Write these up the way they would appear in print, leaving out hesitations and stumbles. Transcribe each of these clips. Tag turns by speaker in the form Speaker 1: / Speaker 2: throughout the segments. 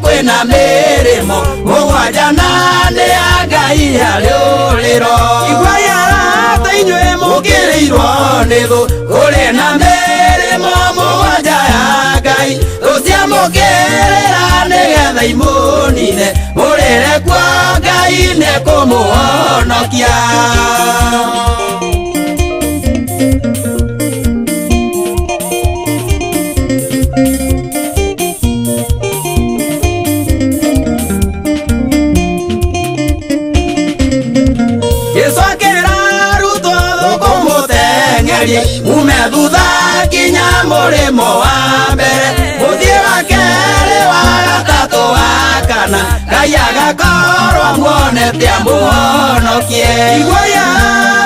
Speaker 1: Kwena mirimo mugwajana ne agai hariuriro igwaya tainywe mukirirwo nithu uri na mirimo mugwaja agai ucia mukirira nigetha imunine murire kwa Ngai ne kumuhonokia umethutha kinya murimo wa mbere muthie wa keri wa gatatu wa kana Ngai agakorwo muonete amuhonokie igwaya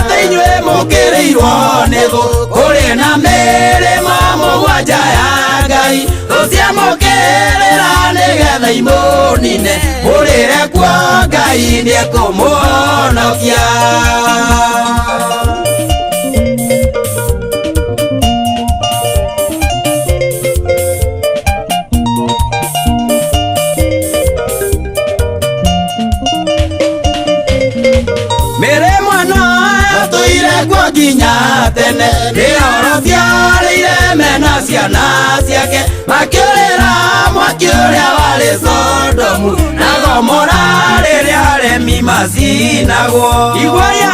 Speaker 1: thĩinĩ mũkĩrĩirwo nĩ thũ kũrĩ na mĩrĩmo mũgwanja ya Ngai ũcio mũkĩrĩra nĩgetha imũnine mũrĩre kwa Ngai nĩekũmũhonokia. Ginya tene rioro fiarire mena ciana ciake makĩũrĩra mwaki ũrĩa warĩ Sodomu na Gomora rĩrĩa aremi macinagwo igwaya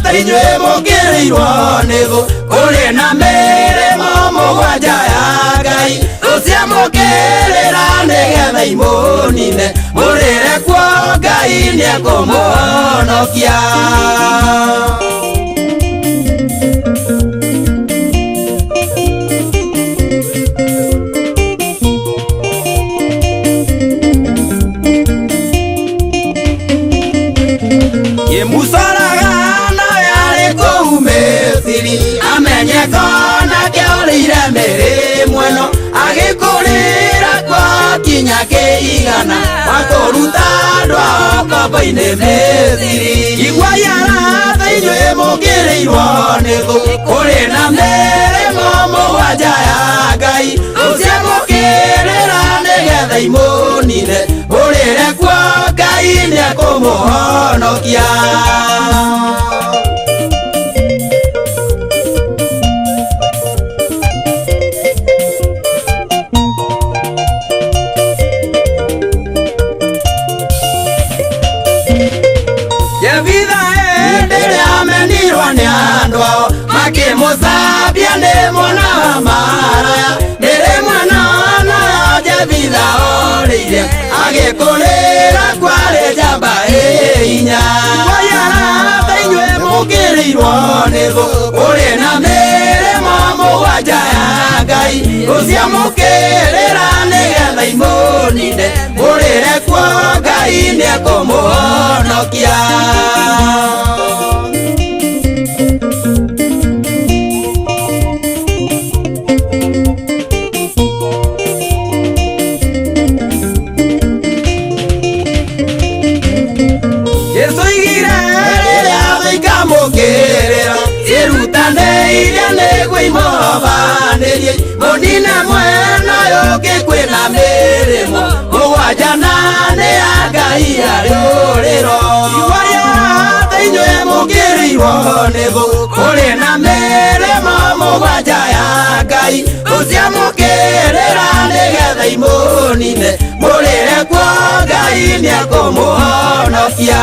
Speaker 1: thĩinĩ mũkĩrĩirwo nĩ thũ kũrĩ na mĩrĩmo mũgwanja ya Ngai ũcio mũkĩrĩra nĩgetha imũnine mũrĩre kwa Ngai nĩekũmũhonokia. Musaragana yari kuumethiri amenye kona kĩorĩire mĩrĩmo ĩno agĩkũrĩra kwa kinya kĩigana wakũruta andũ ao kombo-inĩ Mĩthiri igwaya thĩinĩ mũkĩrĩirwo nĩ thũ kũrĩ na mĩrĩmo mũgwanja ya Ngai ũcio mũkĩrĩra nĩgetha imũnine mũrĩre kwa Ngai nĩekũmũhonokia. Makĩmũcambia nĩ mwana wa maraya nĩrĩ mwana na Jefitha orĩire agĩkũrĩra kwarĩ njamba hinya igwaya thĩinĩ mũkĩrĩirwo nĩ thũ kũrĩ na mĩrĩmo mũgwanja ya Ngai ũcio mũkĩrĩra nĩgetha imũnine mũrĩre kwa Ngai nĩekũmũhonokia. Mũnine mwena yũngĩ kwĩna mĩrĩmo mũgwajana nĩ ya Ngai arĩũrĩro igwaya thĩinĩ mũkĩrĩirwo nĩ thũ kũrĩ na mĩrĩmo mũgwanja ya Ngai ũcio mũkĩrĩra nĩgetha imũnine mũrĩre kwa Ngai nĩekũmũhonokia.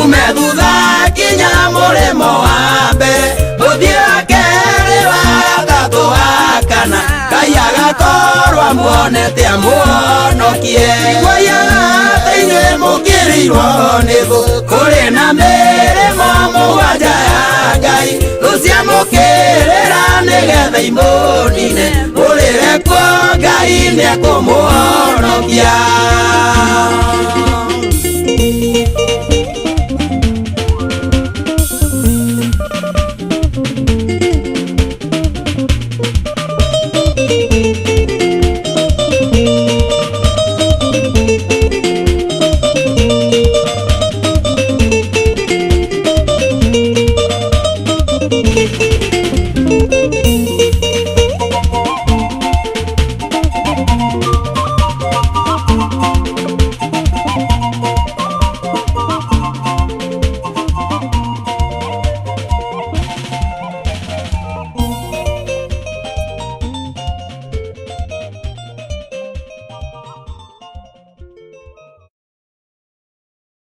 Speaker 1: Umethutha kinya mũrĩmo wa mbere mũthie wa kerĩ wa gatatu wa kana Ngai agakorwo amuonete amuhonokie igwaya thĩinĩ mũkĩrĩirwo Ngai nĩekũmũhonokia.